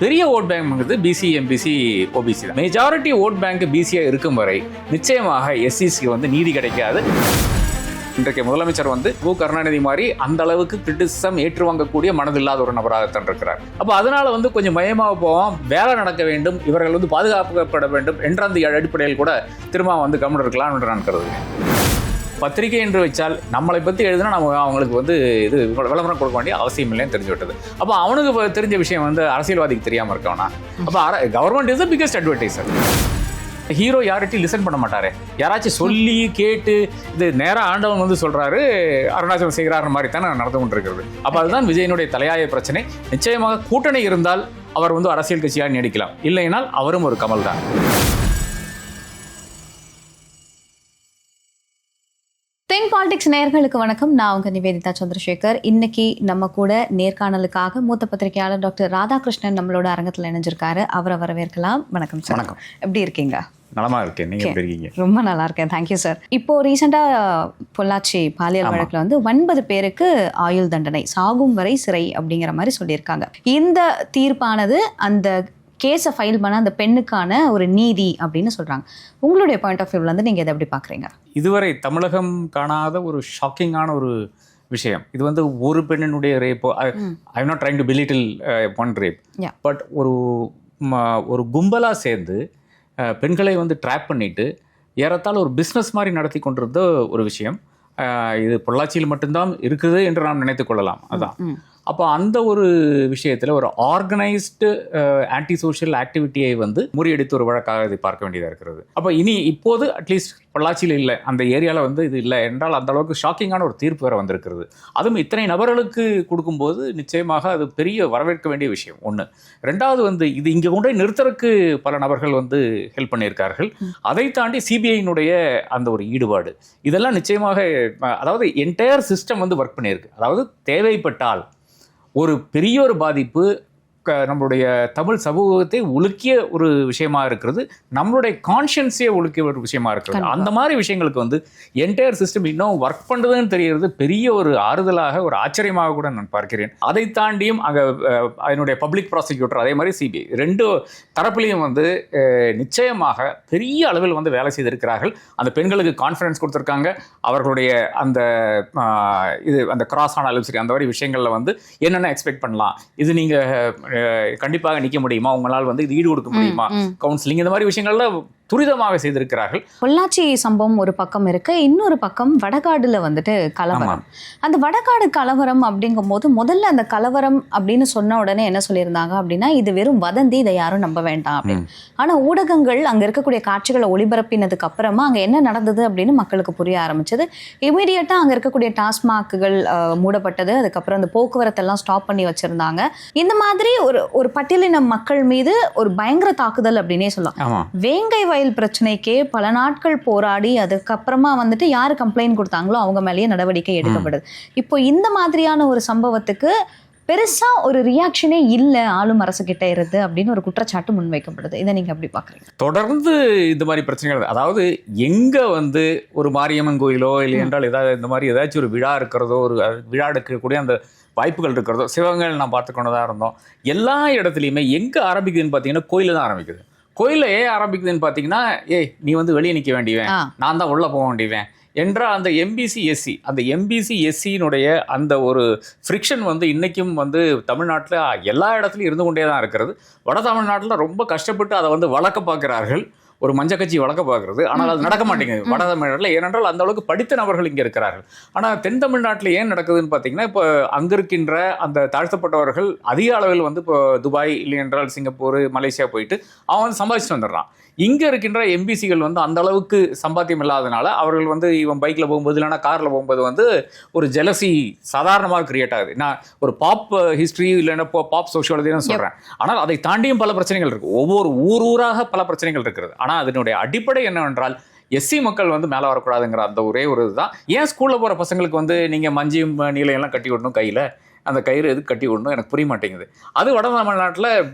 பெரிய vote bank BC, MBC, OBC தான். Majority vote bank பிசியாக இருக்கும் வரை நிச்சயமாக எஸ்சிக்கு நீதி கிடைக்காது. இன்றைக்கு முதலமைச்சர் கு கருணாநிதி மாதிரி அந்த அளவுக்கு கிரிட்டிசிசம் ஏற்றுவாங்கக்கூடிய மனதில்லாத ஒரு நபராகத்தான் இருக்கிறார். அப்போ அதனால கொஞ்சம் பயமாக போவோம், வேலை நடக்க வேண்டும், இவர்கள் பாதுகாக்கப்பட வேண்டும் என்ற அந்த அடிப்படையில் கூட திரும்ப கவனம் இருக்கலாம் என்று நான் கருதுகிறேன். பத்திரிகை என்று வச்சால் நம்மளை பற்றி எழுதுனா நம்ம அவங்களுக்கு இது விளம்பரம் கொடுக்க வேண்டிய அவசியம் இல்லைன்னு தெரிஞ்சு விட்டது. அப்போ அவனுக்கு தெரிஞ்ச விஷயம் அரசியல்வாதிக்கு தெரியாமல் இருக்கவனா? அப்போ government is the biggest advertiser. Hero யார்கிட்டையும் லிசன் பண்ண மாட்டாரு. யாராச்சும் சொல்லி கேட்டு இது நேராக ஆண்டவன் சொல்றாரு, அருணாச்சலம் செய்கிறார் மாதிரி தானே நடந்து கொண்டிருக்கிறது. அப்போ அதுதான் விஜயனுடைய தலையாய பிரச்சனை. நிச்சயமாக கூட்டணி இருந்தால் அவர் அரசியல் கட்சியாக நீடிக்கலாம், இல்லைனால் அவரும் ஒரு கமல் தான். திங்க் பாலிடிக்ஸ் நேயர்களுக்கு வணக்கம். நான் உங்க நிவேதிதா சந்திரசேகர். இன்னைக்கு நம்ம கூட நேர்காணலுக்காக மூத்த பத்திரிகையாளர் டாக்டர் ராதாகிருஷ்ணன் நம்மளோட அரங்கத்தில் இணைஞ்சிருக்காரு. அவரை வரவேற்கலாம். வணக்கம் சார். வணக்கம். எப்படி இருக்கீங்க? நலமா இருக்கேன். நீங்க எப்படி இருக்கீங்க? ரொம்ப நல்லா இருக்கேன், தேங்க்யூ சார். இப்போ ரீசெண்டா பொள்ளாச்சி பாலியல் வழக்குல 9 பேருக்கு ஆயுள் தண்டனை, சாகும் வரை சிறை அப்படிங்கிற மாதிரி சொல்லியிருக்காங்க. இந்த தீர்ப்பானது அந்த கேஸை ஃபைல் பண்ண அந்த பெண்ணுக்கான ஒரு நீதி அப்படின்னு சொல்றாங்க. உங்களுடைய பாயிண்ட் ஆஃப் வியூல நீங்க இதை எப்படி பாக்குறீங்க? இதுவரை தமிழகம் காணாத ஒரு ஷாக்கிங்கான ஒரு விஷயம். இது ஒரு பெண்ணினுடைய ரேப்போ, I am not trying to belittle one rape, but ஒரு கும்பலாக சேர்ந்து பெண்களை ட்ராப் பண்ணிட்டு ஏறத்தாழ ஒரு பிஸ்னஸ் மாதிரி நடத்தி கொண்டிருந்த ஒரு விஷயம். இது பொள்ளாச்சியில் மட்டும்தான் இருக்குது என்று நாம் நினைத்து கொள்ளலாம். அதான் அப்போ அந்த ஒரு விஷயத்தில் ஒரு ஆர்கனைஸ்டு ஆன்டி சோஷியல் ஆக்டிவிட்டியை முறியடித்து ஒரு வழக்காக இதை பார்க்க வேண்டியதாக இருக்கிறது. அப்போ இப்போது அட்லீஸ்ட் பொள்ளாச்சியில் இல்லை, அந்த ஏரியாவில் இது இல்லை என்றால் அந்த அளவுக்கு ஷாக்கிங்கான ஒரு தீர்ப்பு வேறு வந்திருக்கிறது. அதுவும் இத்தனை நபர்களுக்கு கொடுக்கும்போது நிச்சயமாக அது பெரிய வரவேற்க வேண்டிய விஷயம் ஒன்று. ரெண்டாவது இது இங்கே கொண்டு போய் நிறுத்தறதுக்கு பல நபர்கள் ஹெல்ப் பண்ணியிருக்கார்கள். அதை தாண்டி சிபிஐனுடைய அந்த ஒரு ஈடுபாடு, இதெல்லாம் நிச்சயமாக அதாவது என்டையர் சிஸ்டம் ஒர்க் பண்ணியிருக்கு. அதாவது தேவைப்பட்டால் ஒரு பெரிய ஒரு பாதிப்பு நம்மளுடைய தமிழ் சமூகத்தை உலுக்கிய ஒரு விஷயமா இருக்கிறது, நம்மளுடைய கான்ஷியன்ஸே உலுக்கிய ஒரு விஷயமா இருக்கிறது. அந்த மாதிரி விஷயங்களுக்கு என்டையர் சிஸ்டம் இன்னும் ஒர்க் பண்ணுறதுன்னு தெரிகிறது பெரிய ஒரு ஆறுதலாக, ஒரு ஆச்சரியமாக கூட நான் பார்க்கிறேன். அதை தாண்டியும் அங்கே அதனுடைய பப்ளிக் ப்ராசிக்யூட்டர் அதே மாதிரி சிபிஐ ரெண்டு தரப்புலையும் நிச்சயமாக பெரிய அளவில் வேலை செய்திருக்கிறார்கள். அந்த பெண்களுக்கு கான்ஃபிடன்ஸ் கொடுத்துருக்காங்க. அவர்களுடைய அந்த அந்த கிராஸ் ஆனாலும் சரி, அந்த மாதிரி விஷயங்களில் என்னென்ன எக்ஸ்பெக்ட் பண்ணலாம், இது நீங்கள் கண்டிப்பாக நிற்க முடியுமா, உங்களால் இது ஈடு கொடுக்க முடியுமா, கவுன்சிலிங், இந்த மாதிரி விஷயங்கள்ல துரிதமாக செய்திருக்கிறார்கள். பொள்ளாச்சி சம்பவம் ஒரு பக்கம் இருக்கு, இன்னொரு பக்கம் வடகாடுல கலவரம். அந்த வடகாடு கலவரம் அப்படிங்கும் போது முதல்ல அந்த கலவரம் அப்படின்னு சொன்ன உடனே என்ன சொல்லியிருந்தாங்க அப்படின்னா, இது வெறும் வதந்தி, இதை யாரும் நம்ப வேண்டாம் அப்படின்னு. ஆனா ஊடகங்கள் அங்க இருக்கக்கூடிய காட்சிகளை ஒளிபரப்பினதுக்கு அப்புறமா அங்க என்ன நடந்தது அப்படின்னு மக்களுக்கு புரிய ஆரம்பிச்சது. இமீடியட்டா அங்க இருக்கக்கூடிய டாஸ்மாக்குகள் மூடப்பட்டது. அதுக்கப்புறம் அந்த போக்குவரத்து எல்லாம் ஸ்டாப் பண்ணி வச்சிருந்தாங்க. இந்த மாதிரி ஒரு பட்டியலின மக்கள் மீது ஒரு பயங்கர தாக்குதல் அப்படின்னே சொல்லலாம். வேங்கை வயல் பிரச்சனைக்கே பல நாட்கள் போராடி அதுக்கப்புறமா யாரு கம்ப்ளைண்ட் கொடுத்தாங்களோ அவங்க மேலேயே நடவடிக்கை எடுக்கப்படுது. இப்போ இந்த மாதிரியான ஒரு சம்பவத்துக்கு பெருசா ஒரு ரியாக்ஷனே இல்ல ஆளும் அரசு கிட்ட இருந்து அப்படின்னு ஒரு குற்றச்சாட்டு முன்வைக்கப்படுது. இதை நீங்க எப்படி பாக்குறீங்க? தொடர்ந்து இந்த மாதிரி பிரச்சனைகள், அதாவது எங்க ஒரு மாரியம்மன் கோயிலோ இல்லை என்றால் ஏதாவது இந்த மாதிரி ஏதாச்சும் ஒரு விழா இருக்கிறதோ, ஒரு விழா எடுக்கக்கூடிய அந்த வாய்ப்புகள் இருக்கிறதோ, சிவகங்கையில் நான் பார்த்துக்கொண்டதாக இருந்தோம். எல்லா இடத்துலையுமே எங்கே ஆரம்பிக்குதுன்னு பார்த்தீங்கன்னா கோயிலில் தான் ஆரம்பிக்குது. கோயிலில் ஏன் ஆரம்பிக்குதுன்னு பார்த்தீங்கன்னா, நீ வெளியே நிற்க வேண்டியவன், நான் தான் உள்ளே போக வேண்டியவன் என்ற அந்த எம்பிசி எஸ்சி, அந்த எம்பிசி எஸ்சியினுடைய அந்த ஒரு ஃப்ரிக்ஷன் இன்றைக்கும் தமிழ்நாட்டில் எல்லா இடத்துலையும் இருந்து கொண்டே தான் இருக்கிறது. வட தமிழ்நாட்டில் ரொம்ப கஷ்டப்பட்டு அதை வளர்க்க பார்க்கிறார்கள், ஒரு மஞ்சள் கட்சி வளர்க்க பார்க்குறது. ஆனால் அது நடக்க மாட்டேங்குது வட தமிழ்நாட்டில். ஏனென்றால் அந்த அளவுக்கு படித்த நபர்கள் இங்கே இருக்கிறார்கள். ஆனால் தென் தமிழ்நாட்டில் ஏன் நடக்குதுன்னு பார்த்தீங்கன்னா, இப்போ அங்கே இருக்கின்ற அந்த தாழ்த்தப்பட்டவர்கள் அதிக அளவில் இப்போ துபாய் இல்லை என்றால் சிங்கப்பூர், மலேசியா போயிட்டு அவன் சம்பாதிச்சுட்டு வந்துடுறான். இங்கே இருக்கின்ற எம்பிசிகள் அந்த அளவுக்கு சம்பாத்தியம் இல்லாதனால அவர்கள் இவன் பைக்கில் போகும்போது இல்லைனா காரில் போகும்போது ஒரு ஜெலசி சாதாரணமாக கிரியேட் ஆகுது. நான் ஒரு பாப் ஹிஸ்ட்ரி இல்லைன்னா பாப் சோஷியாலஜின்னு சொல்கிறேன். ஆனால் அதை தாண்டியும் பல பிரச்சனைகள் இருக்குது. ஒவ்வொரு ஊராக பல பிரச்சனைகள் இருக்கிறது. ஆனால் அதனுடைய அடிப்படை என்னவென்றால் எஸ்சி மக்கள் மேலே வரக்கூடாதுங்கிற அந்த ஒரே ஒரு இதுதான். ஏன் ஸ்கூலில் போகிற பசங்களுக்கு நீங்கள் மஞ்சியும் நீலையெல்லாம் கட்டி விடணும், கையில் அந்த கயிறு எதுக்கு கட்டி விடணும் எனக்கு புரிய மாட்டேங்குது. அது வட தமிழ்நாட்டில்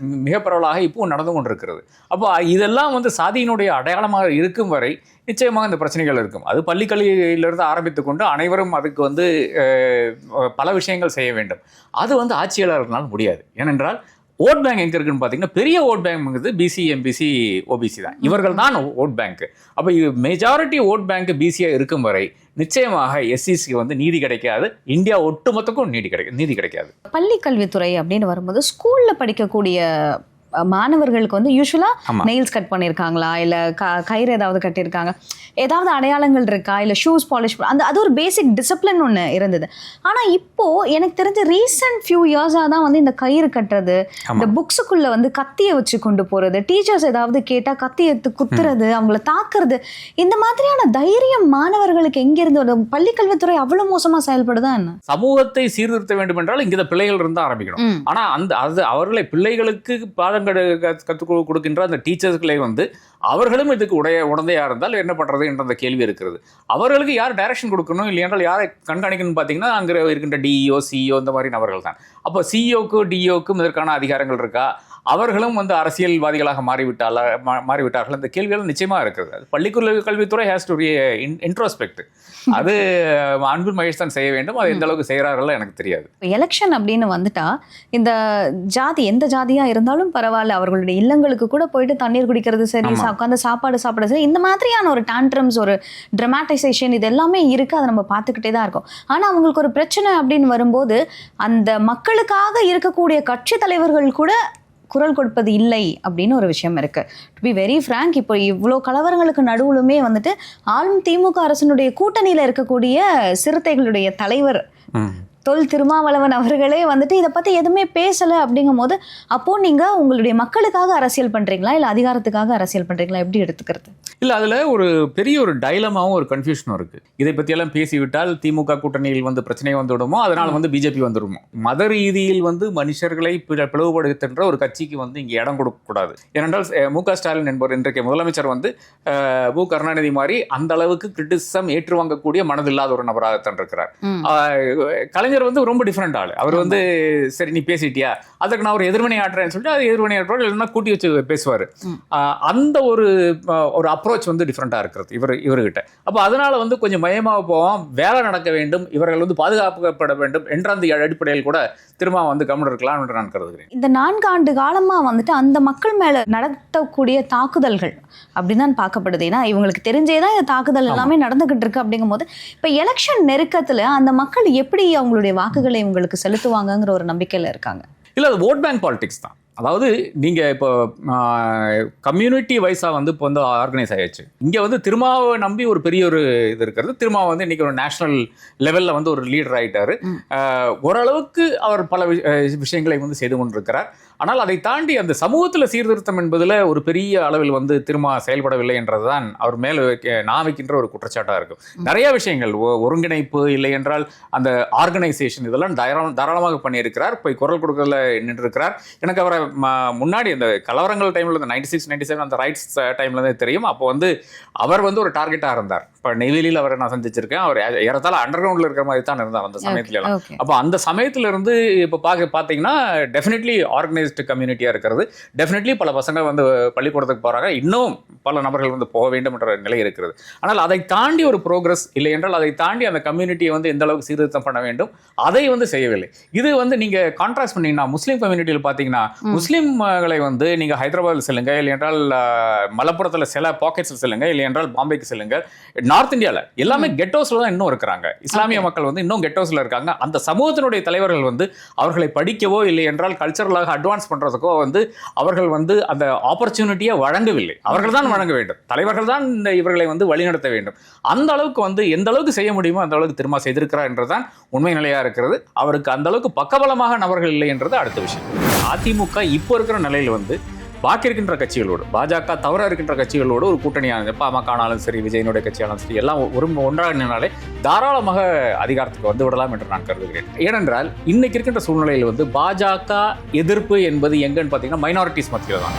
மிக பரவலாக இப்போவும் நடந்து கொண்டிருக்கிறது. அப்போ இதெல்லாம் சாதியினுடைய அடையாளமாக இருக்கும் வரை நிச்சயமாக இந்த பிரச்சனைகள் இருக்கும். அது பள்ளிக்கல்வியிலிருந்து ஆரம்பித்து கொண்டு அனைவரும் அதுக்கு பல விஷயங்கள் செய்ய வேண்டும். அது ஆட்சியாளர்களால் முடியாது. ஏனென்றால் ஓட் பேங்க் எங்க இருக்குன்னு பாத்தீங்கன்னா பெரிய vote bank BC MBC OBC தான். இவர்கள் தான் ஓட் பேங்க். அப்ப இது மெஜாரிட்டி ஓட் பேங்க் பிசியா இருக்கும் வரை நிச்சயமாக எஸ்சிக்கு வந்து நீதி கிடைக்காது. இந்தியா ஒட்டுமொத்தக்கும் நீதி கிடைக்காது. பள்ளி கல்வித்துறை அப்படின்னு வரும்போது ஸ்கூல்ல படிக்கக்கூடிய மாணவர்களுக்கு வந்து யூஸ்வலா நெயில்ஸ் கட் பண்ணியிருக்காங்களா, இல்ல கயிறு ஏதாவது கட்டியிருக்காங்க, ஏதாவது அடையாளங்கள் இருக்கா, இல்ல ஷூஸ் பாலிஷ், அது ஒரு பேசிக் டிசிப்ளின் ஒன்று இருந்தது. ஆனா இப்போ எனக்கு தெரிஞ்ச ரீசன்ட் ஃபியூ இயர்ஸா தான் வந்து இந்த கயிறு கட்டுறது, இந்த புக்ஸுக்குள்ள வந்து கத்தியை வச்சு கொண்டு போறது, டீச்சர்ஸ் ஏதாவது கேட்டா கத்தி எடுத்து குத்துறது, அவங்கள தாக்குறது, இந்த மாதிரியான தைரியம் மாணவர்களுக்கு எங்கிருந்து வருது? பள்ளி கல்வித்துறை அவ்வளவு மோசமா செயல்படுதா என்ன? சமூகத்தை சீர்திருத்த வேண்டும் என்றால் இங்க பிள்ளைகள் இருந்து ஆரம்பிக்கணும். ஆனா அது அவர்களை பிள்ளைகளுக்கு கற்றுக் கொடுக்கின்ற அந்த டீச்சர்ஸ்களை வந்து அவர்களும் இதுக்கு உடந்தையா இருந்தால் என்ன பண்றது என்ற அந்த கேள்வி இருக்கிறது. அவர்களுக்கு யார் டைரக்ஷன் கொடுக்கணும், இல்லை என்றால் யாரை கண்காணிக்கணும்னு பார்த்தீங்கன்னா அங்கே இருக்கின்ற டிஇஓ சிஇஓ இந்த மாதிரி நபர்கள் தான். அப்போ சிஇஓக்கு டிஇஓக்கும் இதற்கான அதிகாரங்கள் இருக்கா? அவர்களும் வந்து அரசியல்வாதிகளாக மாறிவிட்டார்கள். இந்த கேள்விகள் நிச்சயமா இருக்குது. பள்ளிக்குள்ள கல்வித்துறை ஹேஸ் டு இன்ட்ரோஸ்பெக்ட். அது அன்பில் மகேஷ் தான் செய்ய வேண்டும். அது எந்த அளவுக்கு செய்கிறார்கள் எனக்கு தெரியாது. எலெக்ஷன் அப்படின்னு வந்துட்டா இந்த ஜாதி எந்த ஜாதியா இருந்தாலும் பரவாயில்ல, அவர்களுடைய இல்லங்களுக்கு கூட போயிட்டு தண்ணீர் குடிக்கிறது சரி, உட்காந்து சாப்பாடு சாப்பிட சரி, இந்த மாதிரியான ஒரு டான்ட்ரம்ஸ், ஒரு ட்ரமாட்டைசேஷன், இது எல்லாமே இருக்கு. அதை நம்ம பார்த்துக்கிட்டே தான் இருக்கோம். ஆனா அவங்களுக்கு ஒரு பிரச்சனை அப்படின்னு வரும்போது அந்த மக்களுக்காக இருக்கக்கூடிய கட்சி தலைவர்கள் கூட குரல் கொடுப்பது இல்லை அப்படின்னு ஒரு விஷயம் இருக்கு. டு பி வெரி ஃப்ராங்க், இப்போ இவ்வளோ கலவரங்களுக்கு நடுவுலுமே வந்துட்டு ஆளும் திமுக அரசினுடைய கூட்டணியில இருக்கக்கூடிய சிறுத்தைகளுடைய தலைவர் தொல் திருமாவளவன் அவர்களே வந்துட்டு இதை பத்தி எதுவுமே பேசல. அப்படிங்கும் போது அப்போ நீங்க உங்களுடைய மக்களுக்காக அரசியல் பண்றீங்களா, இல்ல அதிகாரத்துக்காக அரசியல் பண்றீங்களா, எப்படி எடுத்துக்கிறது? இல்ல அதுல ஒரு பெரிய ஒரு டைலமாவும் ஒரு கன்ஃபியூஷனும் இருக்கு. இதை பத்தி எல்லாம் பேசிவிட்டால் திமுக கூட்டணியில் வந்து பிரச்சனை வந்து விடுமோ, அதனால வந்து பிஜேபி வந்துடுமோ. மத ரீதியில் வந்து மனுஷர்களை பிளவுபடுத்துகின்ற ஒரு கட்சிக்கு வந்து இங்க இடம் கொடுக்க கூடாது. ஏனென்றால் மு.க. ஸ்டாலின் என்பவர் இன்றைக்கு முதலமைச்சர் வந்து மு. கருணாநிதி மாதிரி அந்த அளவுக்கு கிரிட்டிசிசம் ஏற்றுவாங்கக்கூடிய மனதில்லாத ஒரு நபராகத்தான் இருக்கிறார். கலைஞர் வந்து ரொம்ப டிஃபரெண்ட் ஆளு. அவர் வந்து சரி நீ பேசிட்டியா, அதுக்கு நான் ஒரு எதிர்வினை ஆட்டுறேன்னு சொல்லிட்டு அது எதிர்வினை ஆட்டுவார், இல்லைன்னா கூட்டி வச்சு பேசுவார். அந்த ஒரு அப்ரோச் வந்து டிஃப்ரெண்டாக இருக்கிறது இவர்கிட்ட. அப்போ அதனால வந்து கொஞ்சம் மயமாக போவோம், வேலை நடக்க வேண்டும், இவர்கள் வந்து பாதுகாக்கப்பட வேண்டும் என்ற அந்த அடிப்படையில் கூட திரும்ப வந்து கவனம் இருக்கலாம் என்று நான் கருதுகிறேன். இந்த 4 ஆண்டு காலமா வந்துட்டு அந்த மக்கள் மேல நடத்தக்கூடிய தாக்குதல்கள் அப்படிதான் பார்க்கப்படுது. ஏன்னா இவங்களுக்கு தெரிஞ்சேதான் இந்த தாக்குதல் எல்லாமே நடந்துகிட்டு இருக்கு. அப்படிங்கும் போது இப்ப எலெக்ஷன் நெருக்கத்துல அந்த மக்கள் எப்படி அவங்களுடைய வாக்குகளை உங்களுக்கு செலுத்துவாங்கங்கிற ஒரு நம்பிக்கையில இருக்காங்க. இல்ல அது ஓட் பேங்க் பாலிடிக்ஸ் தான். அதாவது நீங்க இப்போ கம்யூனிட்டி வைஸா வந்து இப்போ வந்து ஆர்கனைஸ் ஆயிடுச்சு. இங்க வந்து திருமாவை நம்பி ஒரு பெரிய ஒரு இது இருக்கிறது. திருமாவை வந்து இன்னைக்கு ஒரு நேஷனல் லெவல்ல வந்து ஒரு லீடர் ஆயிட்டாரு. ஓரளவுக்கு அவர் பல விஷயங்களை வந்து செய்து கொண்டிருக்கிறார். ஆனால் அதை தாண்டி அந்த சமூகத்துல சீர்திருத்தம் என்பதுல ஒரு பெரிய அளவில் வந்து திருமா செயல்படவில்லை என்றதுதான் அவர் மேல நான் வைக்கின்ற ஒரு குற்றச்சாட்டா இருக்கும். நிறைய விஷயங்கள் ஒருங்கிணைப்பு இல்லை என்றால் அந்த ஆர்கனைசேஷன் இதெல்லாம் தாராளமாக பண்ணியிருக்கிறார். போய் குரல் கொடுக்கறதுல நின்று இருக்கிறார். எனக்கு அவரை முன்னாடி அந்த கலவரங்கள் டைம்ல இந்த 96, 97 அந்த ரைட்ஸ் டைம்ல தான் தெரியும். அப்போ வந்து அவர் வந்து ஒரு டார்கெட்டா இருந்தார். இப்போ நெய்வேலியில் அவரை நான் சந்திச்சிருக்கேன். அவர் ஏறத்தாழ அண்டர் கிரவுண்ட்ல இருக்கிற மாதிரி தான் இருந்தார் அந்த சமயத்துல எல்லாம். அப்போ அந்த சமயத்துல இருந்து இப்போ பார்த்தீங்கன்னா டெஃபினெட்லி ஆர்கனைஸ்டு கம்யூனிட்டியா இருக்கிறது. டெஃபினெட்லி பல பசங்க வந்து பள்ளிக்கூடத்துக்கு போறாங்க. இன்னும் பல நபர்கள் வந்து போக வேண்டும் என்ற நிலை இருக்கிறது. ஆனால் அதை தாண்டி ஒரு ப்ரோக்ரஸ் இல்லை என்றால் அதை தாண்டி அந்த கம்யூனிட்டியை வந்து எந்த அளவுக்கு சீர்திருத்தம் பண்ண வேண்டும் அதை வந்து செய்யவில்லை. இது வந்து நீங்க கான்ட்ராஸ்ட் பண்ணீங்கன்னா முஸ்லீம் கம்யூனிட்டியில் பார்த்தீங்கன்னா முஸ்லீம்களை வந்து நீங்க ஹைதராபாத்தில் செல்லுங்க, இல்லை என்றால் மலப்புரத்தில் சில பாக்கெட்ஸில் செல்லுங்க, இல்லை என்றால் பாம்பேக்கு செல்லுங்க. நார்த் இந்தியாவில் எல்லாமே கெட்டோஸ்ல தான் இன்னும் இருக்கிறாங்க. இஸ்லாமிய மக்கள் வந்து இன்னும் கெட்டோஸ்ல இருக்காங்க. அந்த சமூகத்தினுடைய தலைவர்கள் வந்து அவர்களை படிக்கவோ இல்லை என்றால் கல்ச்சரலாக அட்வான்ஸ் பண்றதுக்கோ வந்து அவர்கள் வந்து அந்த ஆப்பர்ச்சுனிட்டியை வழங்கவில்லை. அவர்கள் தான் வழங்க வேண்டும். தலைவர்கள் தான் இந்த இவர்களை வந்து வழிநடத்த வேண்டும். அந்த அளவுக்கு வந்து எந்த அளவுக்கு செய்ய முடியுமோ அந்த அளவுக்கு திரும்ப செய்திருக்கிறார் என்றுதான் உண்மை நிலையா இருக்கிறது. அவருக்கு அந்த அளவுக்கு பக்கபலமாக நபர்கள் இல்லை என்றது அடுத்த விஷயம். அதிமுக இப்போ இருக்கிற நிலையில் வந்து பாக்கி இருக்கின்ற கட்சிகளோடு, பாஜக தவிர இருக்கின்ற கட்சிகளோடு ஒரு கூட்டணியானது, பாமக ஆனாலும் சரி, விஜயனுடைய கட்சியானாலும் சரி, எல்லாம் ஒன்றாக நின்னாலே தாராளமாக அதிகாரத்துக்கு வந்து விடலாம் என்று நான் கருதுகிறேன். ஏனென்றால் இன்னைக்கு இருக்கின்ற சூழ்நிலையில் வந்து பாஜக எதிர்ப்பு என்பது எங்கன்னு பார்த்தீங்கன்னா மைனாரிட்டிஸ் மத்தியில் தான்.